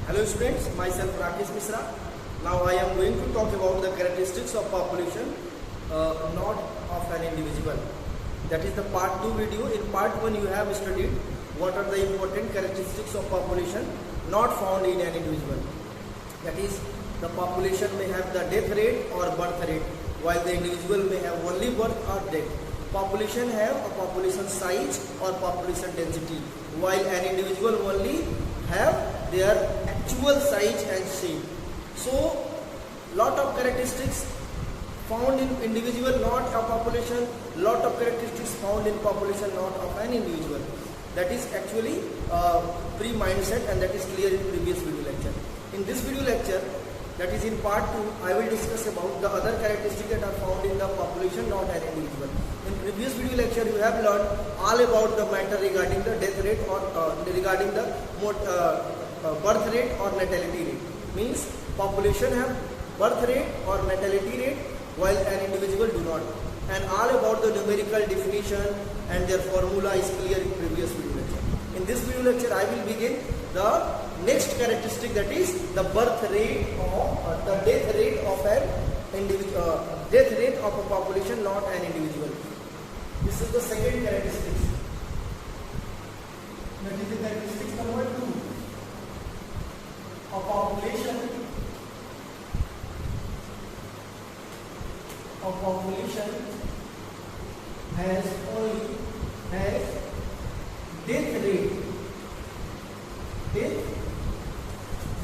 Hello students, myself Rakesh Misra. Now I am going to talk about the characteristics of population not of an individual. That is the part 2 video. In part 1 you have studied what are the important characteristics of population not found in an individual. That is, the population may have the death rate or birth rate, while the individual may have only birth or death. Population have a population size or population density, while an individual only have their actual size and shape. So, lot of characteristics found in individual, not a population. Lot of characteristics found in population, not of an individual. That is actually pre-mindset, and that is clear in previous video lecture. In this video lecture, that is in part 2, I will discuss about the other characteristics that are found in the population, not an individual. In previous video lecture, you have learned all about the matter regarding the death rate or regarding the birth rate or natality rate. Means population have birth rate or natality rate, while an individual do not. And all about the numerical definition and their formula is clear in previous video lecture. In this video lecture, I will begin the next characteristic, that is the birth rate or the death rate of an individual, death rate of a population, not an individual. This is the second characteristic. That is the characteristic number 2. A population has death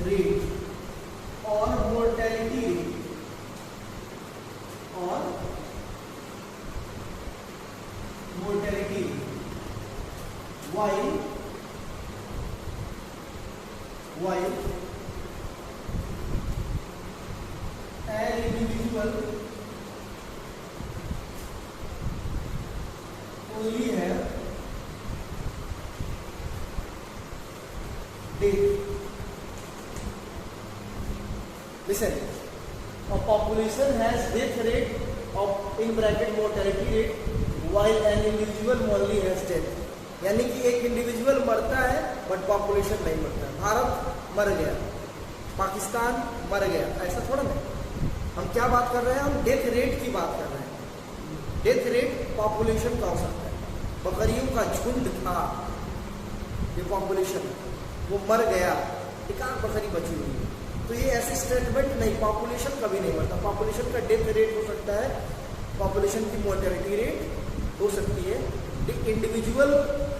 rate or mortality rate while an individual only have death. Listen, a population has death rate of in bracket mortality rate, while an individual only has death. यानी कि एक individual मरता है but population नहीं मरता। भारत मर गया, पाकिस्तान मर गया, ऐसा थोड़ा नहीं। हम क्या बात कर रहे हैं? हम डेथ रेट की बात कर रहे हैं। डेथ रेट पॉपुलेशन का हो सकता है। बकरियों का झुंड था, ये पॉपुलेशन, वो मर गया, एक आध बकरी बची हुई है, तो ये ऐसी स्टेटमेंट नहीं। पॉपुलेशन कभी नहीं मरता। पॉपुलेशन का डेथ रेट हो सकता है, पॉपुलेशन की मोर्टेलिटी रेट हो सकती है, इंडिविजुअल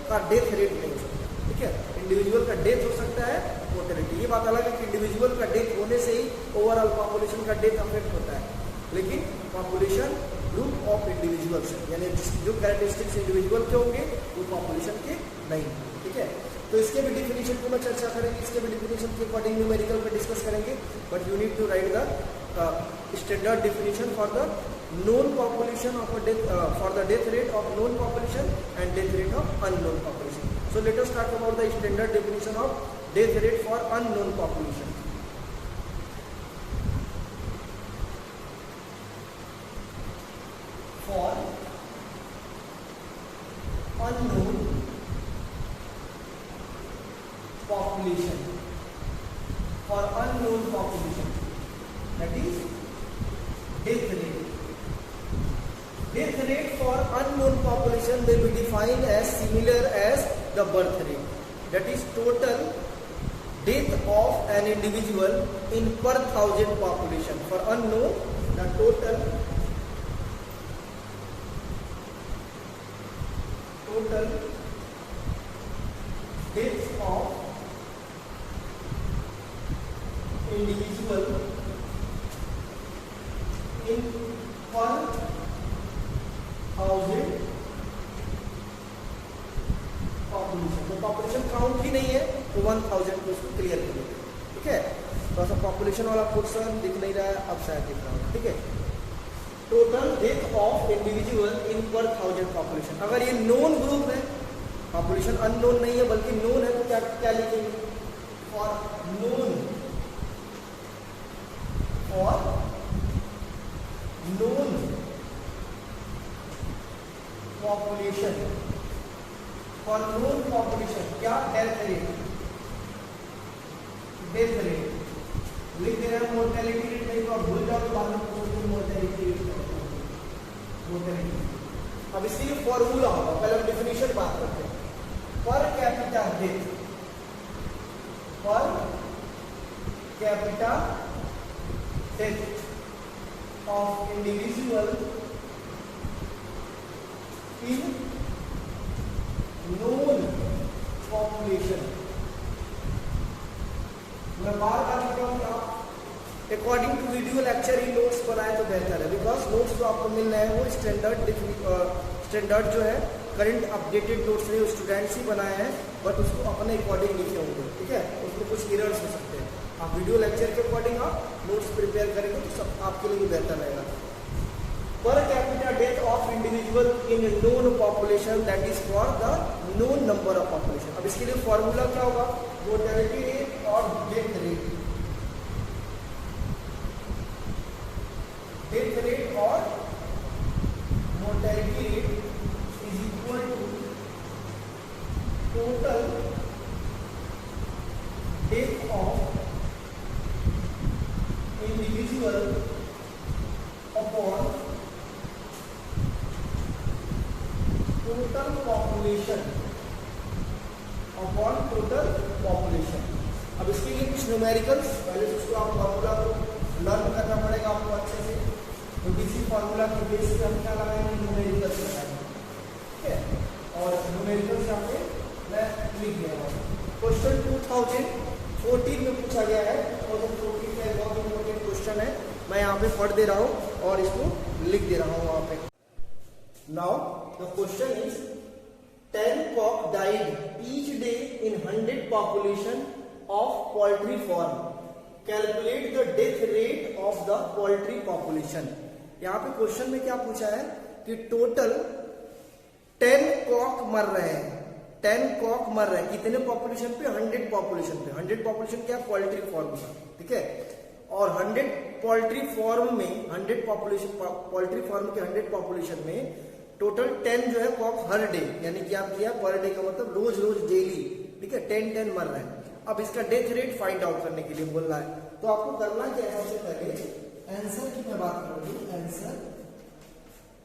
का डेथ रेट नहीं हो सकता। ठीक है, इंडिविजुअल का डेथ हो सकता है, मोर्टेलिटी, ये बात अलग है कि इंडिविजुअल का डेथ होने से ही ओवरऑल पॉपुलेशन का डेथ अफेक्ट होता है, लेकिन पॉपुलेशन ग्रुप ऑफ इंडिविजुअल्स, यानी जो कैरेक्टरिस्टिक्स इंडिविजुअल के होंगे वो पॉपुलेशन के नहीं। ठीक है, तो इसके भी डिफिनीशन को मैं चर्चा करेंगे, इसके भी डिफिनीशन के अकॉर्डिंग न्यूमेरिकल पे डिस्कस करेंगे, but you need to write the standard definition for the known population of a death for the death rate of known population and death rate of unknown population. So let us talk about the standard definition of death rate for unknown population. For unknown population, that is death rate. Death rate for unknown population may be defined as similar as the birth rate. That is total death of an individual in per thousand population. For unknown, the total death of individual in per thousand population. तो population count ही नहीं है तो 1000 को उसको clear करेंगे। ठीक है, तो ऐसा पॉपुलेशन वाला पोर्शन दिख नहीं रहा है, अब शायद दिख रहा है। ठीक है, टोटल डेथ ऑफ इंडिविजुअल इन पर 1000 पॉपुलेशन। अगर ये नोन ग्रुप है, पॉपुलेशन अननोन नहीं है बल्कि नोन है, तो क्या लिखेंगे? For known population, for known population, क्या डेथ रेट डेथ रेट लिख दे रहे हैं, मोर्टेलिटी रेट नहीं तो आप भूल जाओ तो बाद में पूछोगे मोर्टेलिटी रेट। अब इसके लिए फॉर्मूला होगा, पहले हम डेफिनेशन बात करते हैं। Per capita death, per capita death of individual in known population. मैं बार बार लिख रहा हूँ आप अकॉर्डिंग टू वीडियो लेक्चर ही नोट्स बनाए तो बेहतर है, बिकॉज नोट्स जो आपको मिल रहे हैं वो स्टैंडर्ड जो है करंट अपडेटेड नोट्स नहीं, स्टूडेंट्स ही बनाए हैं, बट उसको अपने अकॉर्डिंग लिखे होंगे, ठीक है। उसमें कुछ एरर्स हो सकते हैं, आप वीडियो लेक्चर के अकॉर्डिंग आप नोट्स प्रिपेयर करेंगे तो सब आपके लिए बेहतर रहेगा। Per capita death of individual in known population, that is for the known number of population. अब इसके लिए फॉर्मूला क्या होगा, मोर्टेलिटी रेट और डेथ रेट, डेथ रेट और mortality rate is equal to total death of individual upon total population, upon total population. अब इसके लिए कुछ न्यूमेरिकल्स, पहले तो उसको आप फॉर्मूला को लर्न करना पड़ेगा आपको अच्छे से, तो किसी फॉर्मूला के बेस पे हम क्या लगाएंगे, न्यूमेरिकल्स लगाएंगे, ठीक है। और न्यूमेरिकल्स यहाँ पे मैं लिख दिया हूँ। क्वेश्चन 2014 में पूछा गया है, 2014 का बहुत इंपॉर्टेंट क्वेश्चन है, मैं यहाँ पे पढ़ दे रहा हूँ और इसको लिख दे रहा हूँ वहाँ पे। Now the question is 10 cock died each day in 100 population of poultry farm. Calculate the death rate of the poultry population. यहाँ पे क्वेश्चन में क्या पूछा है कि टोटल 10 कॉक मर रहे हैं, 10 कॉक मर रहे हैं कितने पॉपुलेशन पे, 100 पॉपुलेशन पे। 100 पॉपुलेशन क्या, पोल्ट्री फार्म का, ठीक है। और 100 पोल्ट्री फार्म में 100 पॉपुलेशन, पोल्ट्री फार्म के 100 पॉपुलेशन में टोटल 10 जो है कॉक हर डे, यानी कि आप किया पर डे का मतलब रोज रोज डेली, ठीक है, 10 मर रहे हैं। अब इसका डेथ रेट फाइंड आउट करने के लिए बोल रहा है, तो आपको करना क्या है, सबसे पहले आंसर की मैं बात करूंगी, आंसर,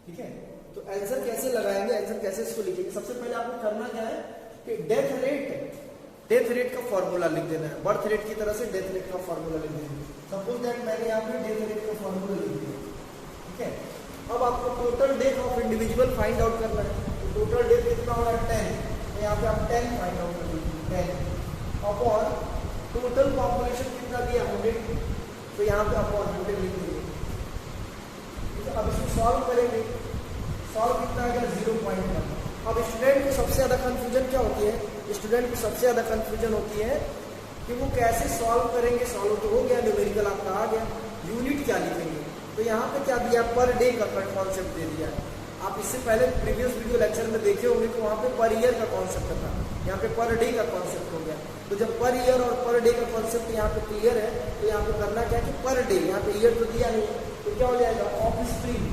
ठीक है। तो आंसर कैसे लगाएंगे, आंसर कैसे इसको लिखेंगे, सबसे पहले आपको करना क्या है कि डेथ रेट का फॉर्मूला लिख देना है, बर्थ रेट की तरह से डेथ रेट का फॉर्मूला लिख देना है। सपोज दैट मैंने यहाँ पे डेथ रेट का फॉर्मूला लिख दिया, ठीक है। अब आपको total death of individual find out करना है, तो टोटल डेथ कितना हो रहा है, 10, तो यहाँ पे आप 10 फाइंड आउट कर दीजिए, 10 अपॉन टोटल पॉपुलेशन कितना दिया, 100, तो यहाँ पे अपॉन 100 लिख दीजिए। अब इसको सॉल्व करेंगे, सॉल्व कितना आ गया, 0.1। अब स्टूडेंट को सबसे ज्यादा कंफ्यूजन क्या होती है, स्टूडेंट को सबसे ज्यादा कंफ्यूजन होती है कि वो कैसे सॉल्व करेंगे। सॉल्व तो हो गया, न्यूमेरिकल आपका आ गया, यूनिट क्या लिखेंगे, तो यहाँ पे क्या दिया, पर डे का कॉन्सेप्ट दे दिया है। आप इससे पहले प्रीवियस वीडियो लेक्चर में देखे होंगे तो वहाँ पे पर ईयर का कॉन्सेप्ट था, यहाँ पे पर डे का कॉन्सेप्ट हो गया। तो जब पर ईयर और पर डे का कॉन्सेप्ट यहाँ पे क्लियर है, तो यहाँ पे करना क्या है कि पर डे, यहाँ पे ईयर तो दिया नहीं, तो क्या हो जाएगा, ऑफ स्प्रिंग,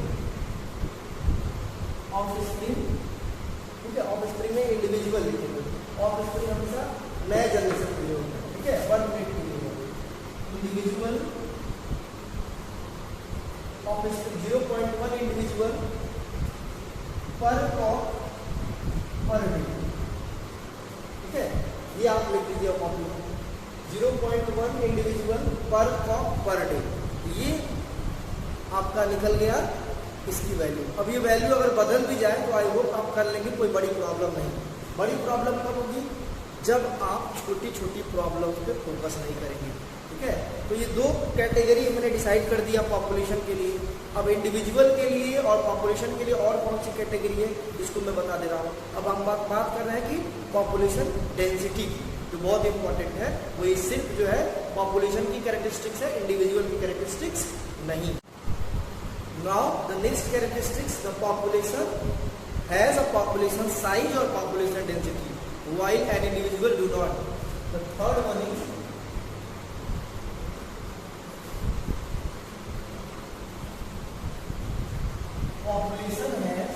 ठीक है। ऑफ स्प्रिंग में इंडिविजुअल लिखेंगे, ऑफ स्प्रिंग हमेशा नए जनरेशन के लिए होता है, ठीक है, 1 मिनट के लिए इंडिविजुअल ऑफ स्प्रिंग 0.1 इंडिविजुअल पर कॉक पर डे, ठीक है। ये आप लिख लीजिए कॉपी, 0.1 इंडिविजुअल पर कॉक पर डे, ये आपका निकल गया इसकी वैल्यू। अब ये वैल्यू अगर बदल भी जाए तो आई होप आप कर लेंगे, कोई बड़ी प्रॉब्लम नहीं। बड़ी प्रॉब्लम कब होगी, जब आप छोटी छोटी प्रॉब्लम्स पे फोकस नहीं करेंगे, ठीक है। तो ये 2 कैटेगरी मैंने डिसाइड कर दिया पॉपुलेशन के लिए। अब इंडिविजुअल के लिए और पॉपुलेशन के लिए और कौन सी कैटेगरी है जिसको मैं बता दे रहा हूँ। अब हम बात कर रहे हैं कि पॉपुलेशन डेंसिटी की, जो बहुत इंपॉर्टेंट है। वो ये सिर्फ जो है पॉपुलेशन की कैरेक्टरिस्टिक्स है, इंडिविजुअल की कैरेक्टरिस्टिक्स नहीं। Now the next characteristics, the population has a population size or population density, while an individual do not. The third one is population has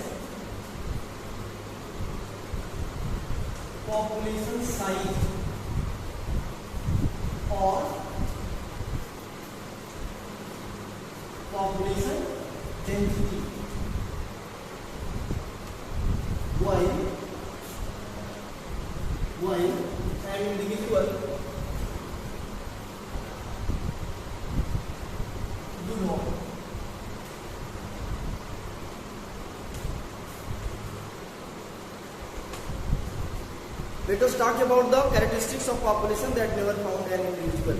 population size or density while an individual do not. Let us talk about the characteristics of population that never found an individual.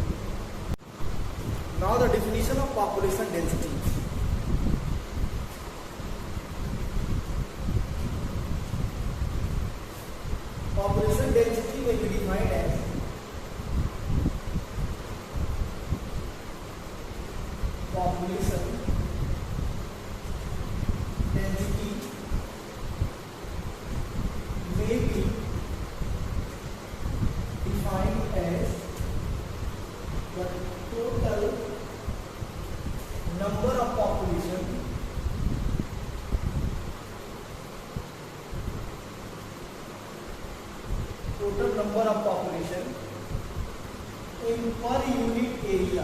Now the definition of population density. Population density may be defined as population density may be defined as the total number of population in per unit area.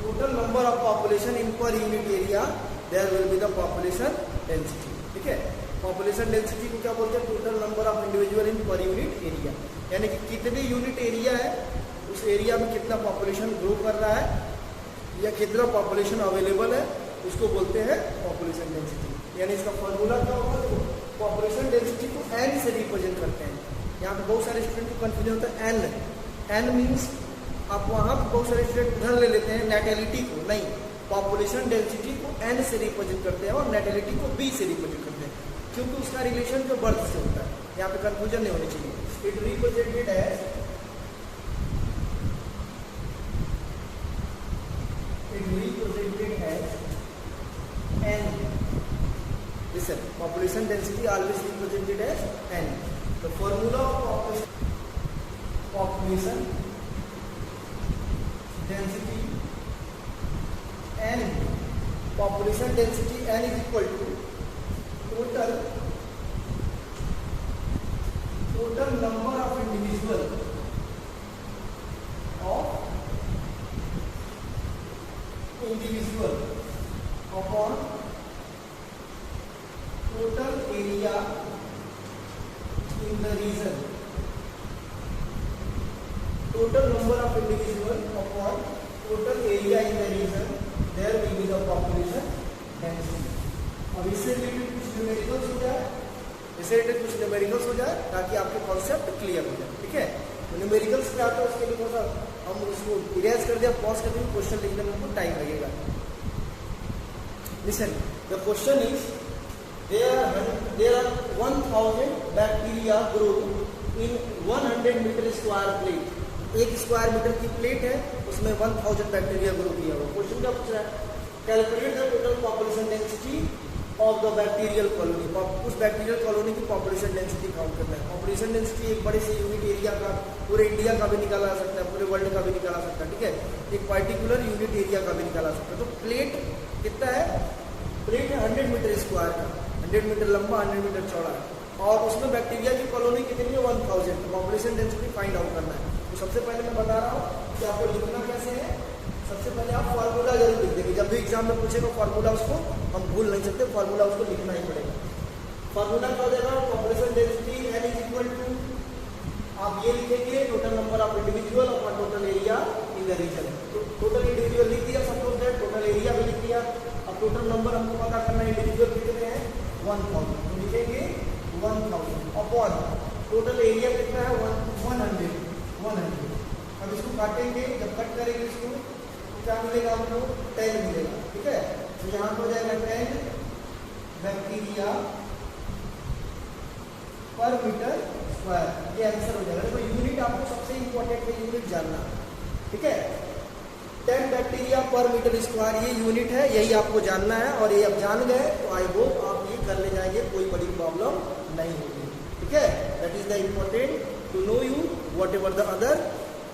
Total number of population in per unit area, there will be the population density. ठीक है, population density को क्या बोलते हैं? Total number of individual in per unit area, यानी कि कितने unit area है, उस एरिया में कितना पॉपुलेशन ग्रो कर रहा है या कितना पॉपुलेशन अवेलेबल है, उसको बोलते हैं पॉपुलेशन डेंसिटी। यानी इसका फॉर्मूला क्या होगा? पॉपुलेशन डेंसिटी को एन से रिप्रेजेंट करते हैं। यहाँ पे बहुत सारे स्टूडेंट को कंफ्यूजन होता है एन मीन्स, आप वहाँ पे बहुत सारे स्टूडेंट उधर ले लेते हैं नेटेलिटी को, नहीं, पॉपुलेशन डेंसिटी को एन से रिप्रेजेंट करते हैं और नेटेलिटी को बी से रिप्रेजेंट करते हैं, क्योंकि उसका रिलेशन जो बर्थ से होता है। यहाँ पे कंफ्यूजन नहीं होनी चाहिए। It represented as n. Listen, population density always represented as n. The formula of population density n, population density n is equal to total number of individual upon total area in the region. Total number of individual upon total area in the region, there will be the population density. अब इससे related कुछ numericals हो जाए, ताकि आपके concept clear हो जाए। ठीक है, तो न्यूमेरिकल्स क्या आता है उसके लिए थोड़ा हम उसको इरेज कर दिया, पॉज कर दिया, क्वेश्चन लिखने में हमको टाइम लगेगा। Listen, the question is, there are 1000 bacteria grow in 100 meter square plate. एक स्क्वायर मीटर की प्लेट है, उसमें 1000 बैक्टीरिया ग्रो किया हुआ। क्वेश्चन क्या पूछ रहा है? Calculate the total population density of the bacterial colony. उस बैक्टीरियल कॉलोनी की पॉपुलेशन डेंसिटी काउंट करना है। पॉपुलेशन डेंसिटी एक बड़े से यूनिट एरिया का, पूरे इंडिया का भी निकाला जा सकता है, पूरे वर्ल्ड का भी निकाला सकता है। ठीक है, एक पर्टिकुलर यूनिट एरिया का भी निकाला सकता है। तो प्लेट कितना है? प्लेट है 100 मीटर स्क्वायर का, 100 मीटर लंबा, 100 मीटर चौड़ा है, और उसमें बैक्टीरिया की कॉलोनी कितनी है? 1000। पॉपुलेशन डेंसिटी फाइंड आउट करना है। तो सबसे पहले मैं बता रहा हूँ कि आपको लिखना कैसे है। सबसे पहले आप फार्मूला जरूर लिख देंगे, जब भी एग्जाम में पूछेगा फार्मूला, उसको हम भूल नहीं सकते, फार्मूला उसको लिखना ही पड़ेगा। फार्मूला क्या देगा? Population density n is equal to, आप ये लिखेंगे टोटल नंबर ऑफ इंडिविजुअल और total area in the region. तो टोटल इंडिविजुअल लिख दिया, सपोज दैट टोटल एरिया भी लिख दिया। अब टोटल नंबर हमको पता करना है, इंडिविजुअल कितने हैं? 1000, तो लिखेंगे 1000 अपॉन टोटल एरिया कितना है? 100। अब इसको काटेंगे, जब कट करेंगे इसको क्या मिलेगा हमको? 10 मिलेगा। ठीक है, तो यहाँ पर हो जाएगा 10 बैक्टीरिया पर मीटर स्क्वायर, ये आंसर हो जाएगा। तो यूनिट आपको सबसे इंपॉर्टेंट है, यूनिट जानना। ठीक है, 10 बैक्टीरिया पर मीटर स्क्वायर ये यूनिट है, यही आपको जानना है। और ये अब जान गए तो आई होप आप ये कर ले जाएंगे, कोई बड़ी प्रॉब्लम नहीं होगी। ठीक है, that is the important to know you whatever the other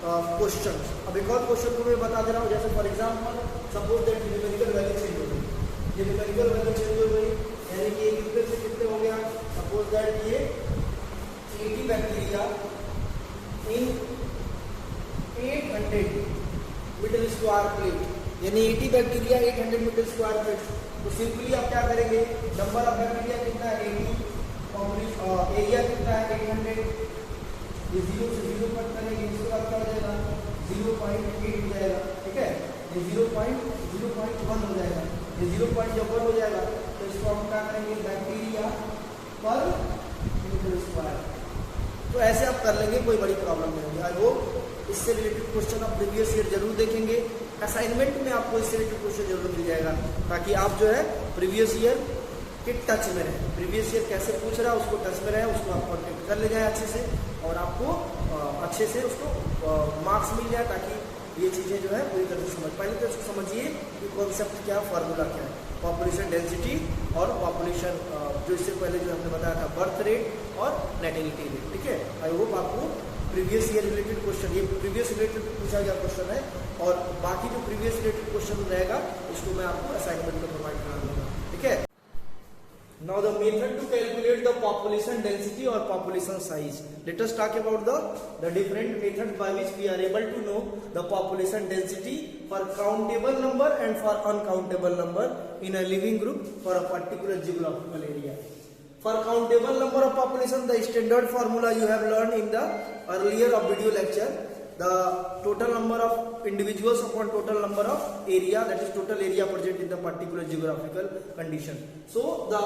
question. अब एक और क्वेश्चन को मैं बता दे रहा हूँ, जैसे for example suppose that numerical value change हो गई, ये न्यूमेरिकल वैल्यू चेंज हो गई, यानी कि कितने से कितने हो गया? सपोज दैट ये 80 bacteria in 800 metre square plate, यानी 80 बैक्टीरिया 800 मीटर स्क्वायर फीट। तो सिंपली आप क्या करेंगे, नंबर ऑफ बैक्टीरिया कितना है 80, एरिया कितना है 800, ये 0 से 0 कट करेंगे, इसके बाद क्या हो जाएगा 0.8 हो जाएगा, ठीक है। ये 0.1 हो जाएगा, ये 0.1 हो जाएगा तो इसको हम क्या करेंगे बैक्टीरिया पर मीटर स्क्वायर। तो ऐसे आप कर लेंगे, कोई बड़ी प्रॉब्लम नहीं होगी। आई होप इससे रिलेटेड क्वेश्चन आप प्रीवियस ईयर जरूर देखेंगे, असाइनमेंट में आपको इससे रिलेटेड क्वेश्चन जरूर मिल जाएगा, ताकि आप जो है प्रीवियस ईयर के टच में रहे, प्रीवियस ईयर कैसे पूछ रहा है उसको टच में रहे, उसको आप कॉन्टेक्ट कर ले जाए अच्छे से, और आपको अच्छे से उसको मार्क्स मिल जाए, ताकि ये चीज़ें जो है पूरी तरह से समझ पाएंगे। तो इसको समझिए कि कॉन्सेप्ट क्या, फार्मूला क्या है, पॉपुलेशन डेंसिटी और पॉपुलेशन जो इससे पहले जो हमने बताया था बर्थ रेट और नेटिलिटी रेट, ठीक है। आई होप आपको प्रीवियस ईयर रिलेटेड क्वेश्चन, ये प्रीवियस रिलेटेड पूछा गया क्वेश्चन है, और बाकी जो प्रीवियस रिलेटेड क्वेश्चन रहेगा उसको मैं आपको असाइनमेंट में प्रोवाइड करा दूंगा, ठीक है। Now the method to calculate the population density or population size. Let us talk about the different methods by which we are able to know the population density for countable number and for uncountable number in a living group for a particular geographical area. For countable number of population, the standard formula you have learned in the earlier of video lecture. The total number of individuals upon total number of area, that is total area present in the particular geographical condition. So the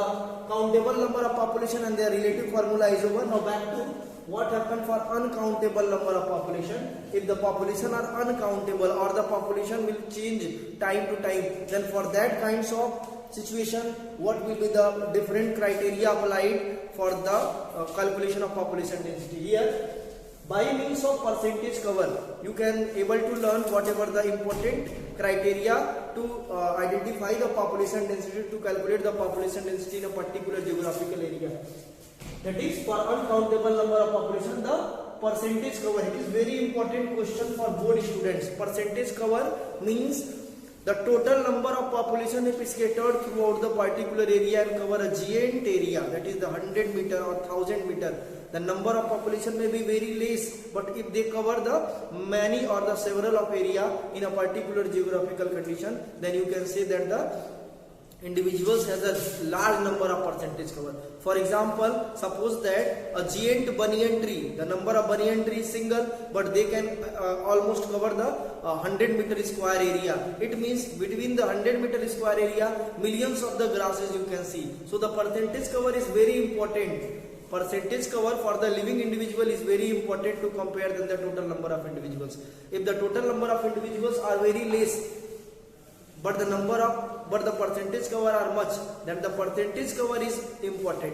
countable number of population and their relative formula is over. Now back to what happened for uncountable number of population. If the population are uncountable or the population will change time to time, then for that kinds of situation, what will be the different criteria applied for the calculation of population density? Here, by means of percentage cover, you can able to learn whatever the important criteria to identify the population density, to calculate the population density in a particular geographical area. That is, for uncountable number of population, the percentage cover. It is very important question for board students. Percentage cover means the total number of population if scattered throughout the particular area and cover a giant area, that is the 100 meter or 1000 meter. The number of population may be very less, but if they cover the many or the several of area in a particular geographical condition, then you can say that the individuals has a large number of percentage cover. For example, suppose that a giant banyan tree, the number of banyan tree is single, but they can almost cover the 100 meter square area. It means between the 100 meter square area, millions of the grasses you can see. So the percentage cover is very important. Percentage cover for the living individual is very important to compare than the total number of individuals. If the total number of individuals are very less, but the percentage cover are much, then the percentage cover is important.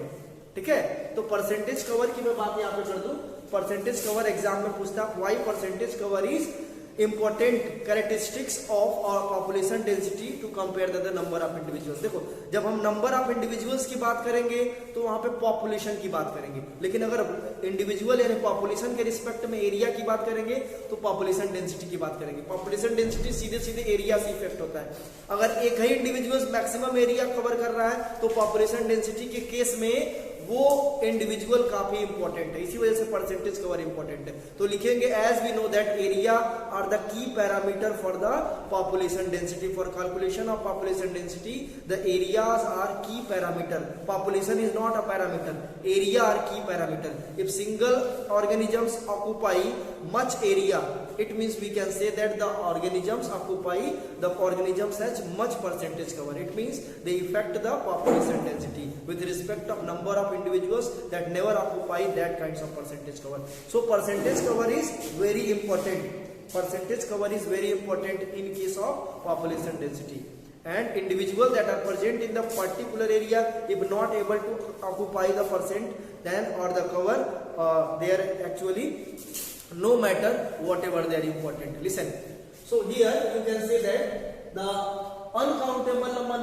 ठीक है, तो percentage cover की मैं बात यहाँ पे कर दूं। परसेंटेज कवर एग्जाम में पूछता है, why percentage cover is important characteristics of our population density to compare the number of individuals. देखो, जब हम number of individuals की बात करेंगे तो वहां पे population की बात करेंगे, लेकिन अगर individual यानी population के रिस्पेक्ट में एरिया की बात करेंगे तो population density की बात करेंगे। population density सीधे सीधे एरिया से इफेक्ट होता है। अगर एक ही इंडिविजुअल मैक्सिमम एरिया कवर कर रहा है तो population density के केस में वो इंडिविजुअल काफी इंपॉर्टेंट है, इसी वजह से परसेंटेज कवर इंपॉर्टेंट है। तो लिखेंगे as we know that area are the key parameter for the population density. For calculation of population density the areas are key parameter. Population is not a parameter, area are key parameter. If single organisms occupy much area, it means we can say that the organisms occupy, the organisms has much percentage cover. It means they affect the population density with respect of number of individuals that never occupy that kinds of percentage cover. So percentage cover is very important. Percentage cover is very important in case of population density. And individuals that are present in the particular area, if not able to occupy the percent, then or the cover, they are actually no matter whatever they are important. Listen, so here you can say that the uncountable number,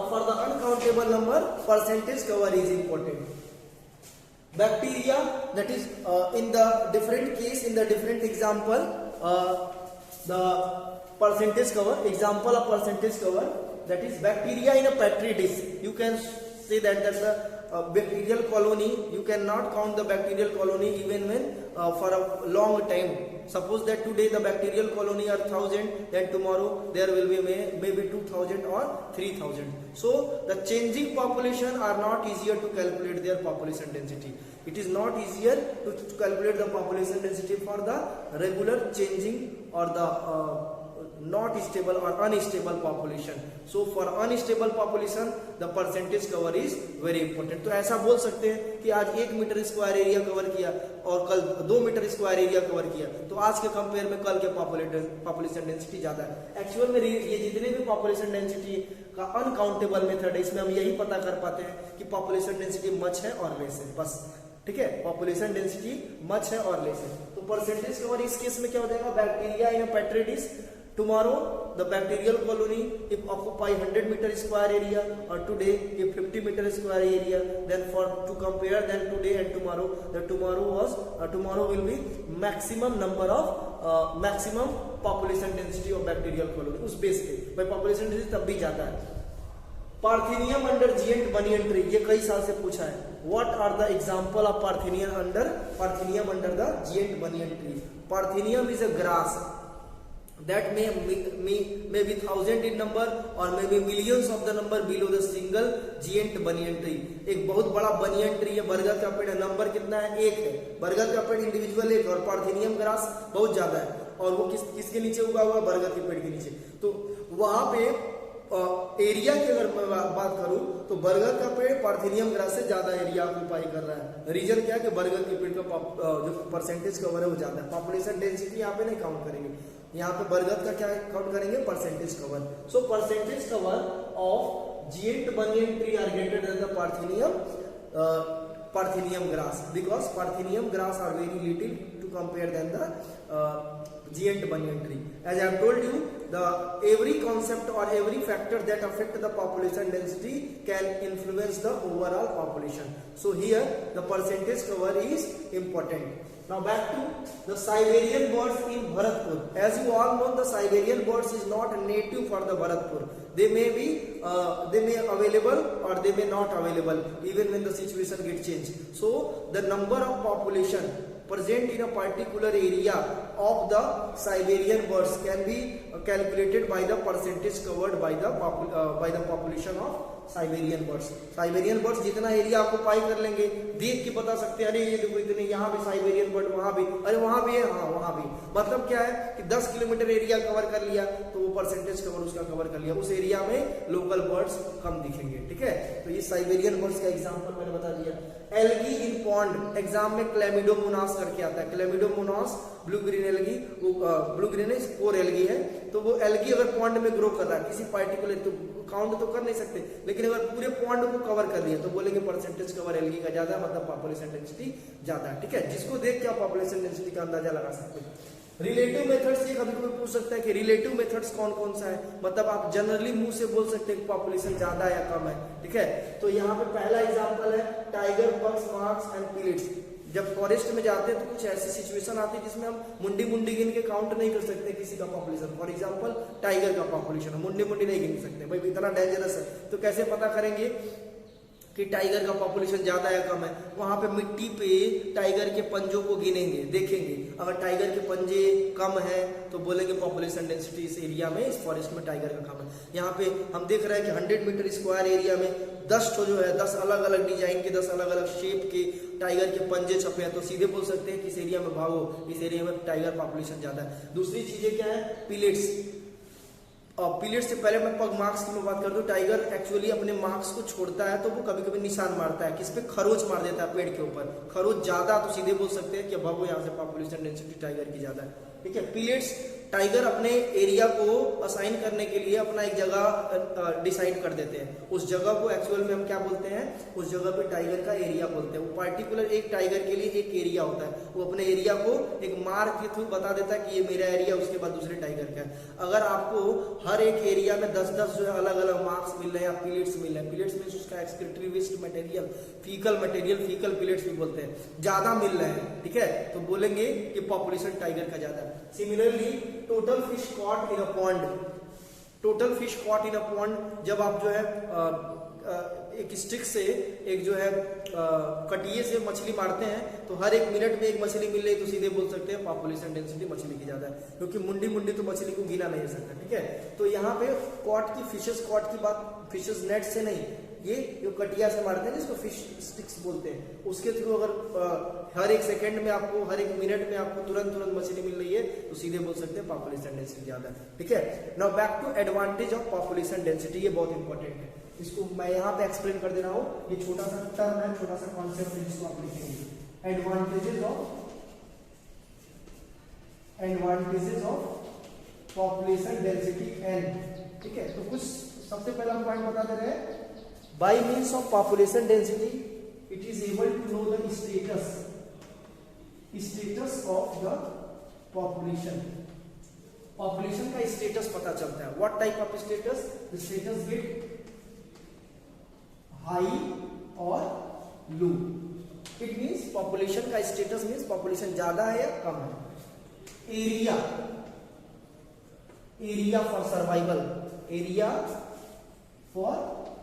for the uncountable number, percentage cover is important. Bacteria, that is in the different case, in the different example, the percentage cover, example of percentage cover, that is bacteria in a petri dish. You can say that that's the bacterial colony, you cannot count the bacterial colony even when for a long time. Suppose that today the bacterial colony are 1000, then tomorrow there will be maybe 2000 or 3000. So the changing population are not easier to calculate their population density. It is not easier to calculate the population density for the regular changing or the not stable or unstable population. So for unstable population the percentage cover is very important. तो ऐसा बोल सकते हैं कि आज 1 metre square area cover किया और कल 2 मीटर स्क्वायर एरिया कवर किया, तो आज के कंपेयर में कल के पॉपुलेशन डेंसिटी ज्यादा है। एक्चुअल में ये जितने भी पॉपुलेशन डेंसिटी का अनकाउंटेबल मेथड है, इसमें हम यही पता कर पाते हैं कि पॉपुलेशन डेंसिटी मच है और लेस है, बस। ठीक है, पॉपुलेशन डेंसिटी मच है और लेस है। तो परसेंटेज कवर इस केस में क्या हो जाएगा, bacteria in petri dish, tomorrow the bacterial colony if occupy 100 meter square area or today if 50 meter square area, then for to compare then today and tomorrow, the tomorrow will be maximum number of maximum population density of bacterial colony, उस base पे भाई population density तब भी जाता है। पार्थिनियम under जिएंट banyan tree, ये कई साल से पूछा है। What are the example of parthenium under the giant banyan tree? Parthenium is a grass that may be 1000 in number or maybe millions of the number below the single giant banyan tree. एक बहुत बड़ा banyan tree है, बरगद का पेड़ है, number कितना है, 1 है। बरगद का पेड़ इंडिविजुअल 1 और पार्थिनियम ग्रास बहुत ज्यादा है, और वो किसके नीचे उगा हुआ, बरगद के पेड़ के नीचे। तो वहां पे एरिया की अगर मैं बात करूं तो बरगद का पेड़ पार्थिनियम ग्रास से ज्यादा एरिया ऑक्यूपाई कर रहा है। रीजन क्या है कि बरगद के पेड़ का जो परसेंटेज कवर है वो ज्यादा है। पॉपुलेशन डेंसिटी यहाँ पे नहीं काउंट करेंगे, यहाँ पे बरगद का क्या काउंट करेंगे, percentage cover. So percentage cover of giant banyan tree are greater than the parthenium grass, because Parthenium grass are very little to compare than the giant banyan tree. As I have told you, every concept or every factor that affect the population density can influence the overall population. So here the percentage cover is important. Now back to the Siberian birds in Bharatpur. As you all know, the Siberian birds is not native for the Bharatpur. They may available or they may not available even when the situation gets changed. So the number of population present in a particular area of the Siberian birds can be calculated by the percentage covered by the population of Siberian birds. Siberian birds जितना area आपको पाई कर लेंगे, देख के बता सकते हैं, अरे ये देखो इतने, यहाँ भी साइबेरियन बर्ड, वहां भी, अरे वहां भी है, हाँ वहां भी। मतलब क्या है कि 10 किलोमीटर एरिया कवर कर लिया तो वो परसेंटेज कवर उसका कवर कर लिया, उस एरिया में लोकल बर्ड्स कम दिखेंगे। ठीक है, तो ये साइबेरियन बर्ड्स का एग्जाम्पल मैंने बता दिया। एल्गी इन पॉन्ड, एग्जाम में क्लेमिडोमोनास करके आता है। Chlamydomonas blue green algae, blue green core algae है, तो वो एल्गी अगर पॉन्ड में ग्रो कर रहा है किसी पार्टिकुलर, तो काउंट तो कर नहीं सकते, लेकिन अगर पूरे पॉन्ड को कवर कर लिया तो बोलेंगे परसेंटेज कवर एल्गी का ज्यादा है, मतलब पॉपुलेशन डेंसिटी ज्यादा है। ठीक है, जिसको देख के आप पॉपुलेशन डेंसिटी का अंदाजा लगा सकते हैं। रिलेटिव मेथड्स, ये कभी कोई पूछ सकता है कि रिलेटिव मेथड्स कौन कौन सा है, मतलब आप जनरली मुंह से बोल सकते हैं कि पॉपुलेशन ज्यादा है या कम है। ठीक है, तो यहाँ पे पहला एग्जांपल है टाइगर, बग्स, मार्क्स एंड पिलिट्स। जब फॉरेस्ट में जाते हैं तो कुछ ऐसी सिचुएशन आती है जिसमें हम मुंडी गिन के काउंट नहीं कर सकते किसी का पॉपुलेशन। फॉर एग्जांपल टाइगर का पॉपुलेशन मुंडी नहीं गिन सकते, भाई इतना डेंजरस है, तो कैसे पता करेंगे कि टाइगर का पॉपुलेशन ज्यादा है कम है? वहां पे मिट्टी पे टाइगर के पंजों को गिनेंगे, देखेंगे, अगर टाइगर के पंजे कम है तो बोलेंगे पॉपुलेशन डेंसिटी इस एरिया में, इस फॉरेस्ट में टाइगर का कम है। यहाँ पे हम देख रहे हैं कि 100 मीटर स्क्वायर एरिया में 10 जो है 10 अलग अलग डिजाइन के 10 अलग अलग शेप के टाइगर के पंजे छपे हैं, तो सीधे बोल सकते हैं कि इस एरिया में भागो, इस एरिया में टाइगर पॉपुलेशन ज्यादा है। दूसरी चीजें क्या है, पिलेट्स। पिलेट से पहले मैं पग मार्क्स की मैं बात कर दूं, टाइगर एक्चुअली अपने मार्क्स को छोड़ता है तो वो कभी कभी निशान मारता है, किस पे, खरोच मार देता है पेड़ के ऊपर। खरोच ज्यादा तो सीधे बोल सकते हैं कि भागो यहाँ से, पॉपुलेशन डेंसिटी टाइगर की ज्यादा है। ठीक है, पिलेट्स, टाइगर अपने एरिया को असाइन करने के लिए अपना एक जगह डिसाइड कर देते हैं, उस जगह को एक्चुअल में हम क्या बोलते हैं, उस जगह पे टाइगर का एरिया बोलते हैं। वो पार्टिकुलर एक टाइगर के लिए एक एरिया होता है, वो अपने एरिया को एक मार्क के थ्रू बता देता है कि ये मेरा एरिया, उसके बाद दूसरे टाइगर का है। अगर आपको हर एक एरिया में 10-10 जो है अलग अलग मार्क्स मिल रहे हैं या पिलेट्स मिल रहे हैं, पिलेट्स मीन उसका excretory waste material, faecal pellets भी बोलते हैं, ज्यादा मिल रहे हैं, ठीक है, तो बोलेंगे कि पॉपुलेशन टाइगर का ज्यादा है। Similarly total fish caught in a pond, total fish caught in a pond, जब आप जो है एक स्टिक से एक जो है कटिए से मछली मारते हैं तो हर एक मिनट में एक मछली मिल रही, तो सीधे बोल सकते हैं पॉपुलेशन डेंसिटी मछली की ज्यादा है, क्योंकि मुंडी मुंडी तो मछली को गिना नहीं सकता। ठीक है, तो यहाँ पे कॉट की फिशेस कॉट की बात फिशेस नेट से नहीं, ये जो कटिया से मारते हैं जिसको फिश स्टिक्स बोलते हैं, उसके थ्रू अगर हर एक सेकंड में आपको, हर एक मिनट में आपको तुरंत मछली मिल रही है तो सीधे बोल सकते हैं पॉपुलेशन डेंसिटी ज्यादा है। ठीक है, now back to advantage of population density, ये बहुत इंपॉर्टेंट है, इसको मैं यहाँ पे एक्सप्लेन कर दे रहा हूँ। ये छोटा सा टर्म है, छोटा सा कॉन्सेप्ट है जिसको आप लिखेंगे, advantages of population density N. ठीक है, तो कुछ सबसे पहला हम पॉइंट बता दे रहे हैं, by means of population density it is able to know the status of the population. Population का स्टेटस पता चलता है। What type of status? The status get high और लो। इट मीन्स पॉपुलेशन का स्टेटस मीन्स पॉपुलेशन ज्यादा है या कम है। Area for survival, area for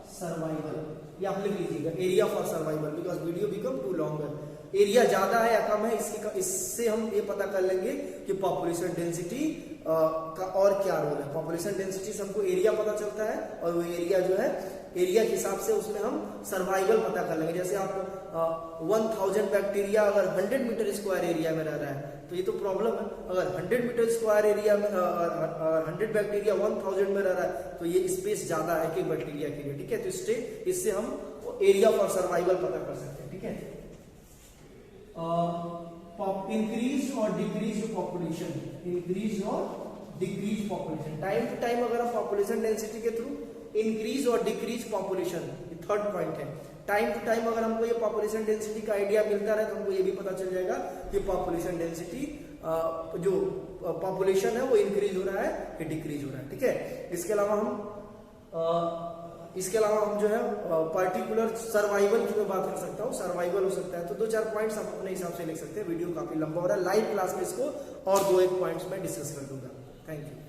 survival, ये आप लिख लीजिएगा, area for survival, because video become to longer. Area ज्यादा है या कम है, इससे हम ये पता कर लेंगे कि पॉपुलेशन डेंसिटी का और क्या रोल है। पॉपुलेशन डेंसिटी से हमको एरिया पता चलता है और वो एरिया जो है, एरिया के हिसाब से उसमें हम सर्वाइवल पता कर लेंगे। जैसे आप 1000 बैक्टीरिया अगर 100 मीटर स्क्वायर एरिया में रह रहा है तो ये तो प्रॉब्लम है। अगर 100 मीटर स्क्वायर एरिया में 100 बैक्टीरिया 1000 में रह रहा है तो ये स्पेस ज्यादा है एक बैक्टीरिया के लिए। ठीक है, तो इससे हम एरिया फॉर सर्वाइवल पता कर सकते हैं। ठीक है, इंक्रीज और डिक्रीज पॉपुलेशन, इंक्रीज और decrease population, time to time अगर हम पॉपुलेशन डेंसिटी के थ्रू इंक्रीज और डिक्रीज पॉपुलेशन, थर्ड पॉइंट है, टाइम टू टाइम अगर हमको ये पॉपुलेशन डेंसिटी का आइडिया मिलता रहे तो हमको ये भी पता चल जाएगा कि पॉपुलेशन डेंसिटी जो पॉपुलेशन है वो इंक्रीज हो रहा है कि डिक्रीज हो रहा है। ठीक है, इसके अलावा हम जो है पर्टिकुलर सर्वाइवल की मैं बात कर सकता हूँ, सर्वाइवल हो सकता है। तो 2-4 पॉइंट्स आप अपने हिसाब से लिख सकते हैं। वीडियो काफी लंबा हो रहा है, लाइव क्लास में इसको और 2-1 पॉइंट्स में डिस्कस कर दूंगा। Thank you.